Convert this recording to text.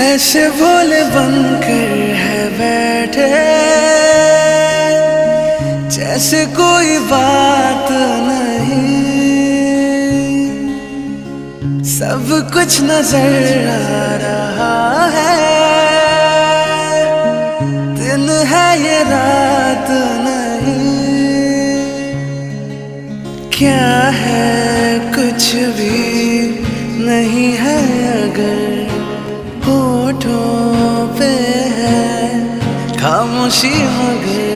ऐसे भोले बनकर है बैठे जैसे कोई बात नहीं। सब कुछ नजर आ रहा है, दिन है ये रात नहीं। क्या है कुछ भी नहीं है अगर होठों पे है खामोशी मगर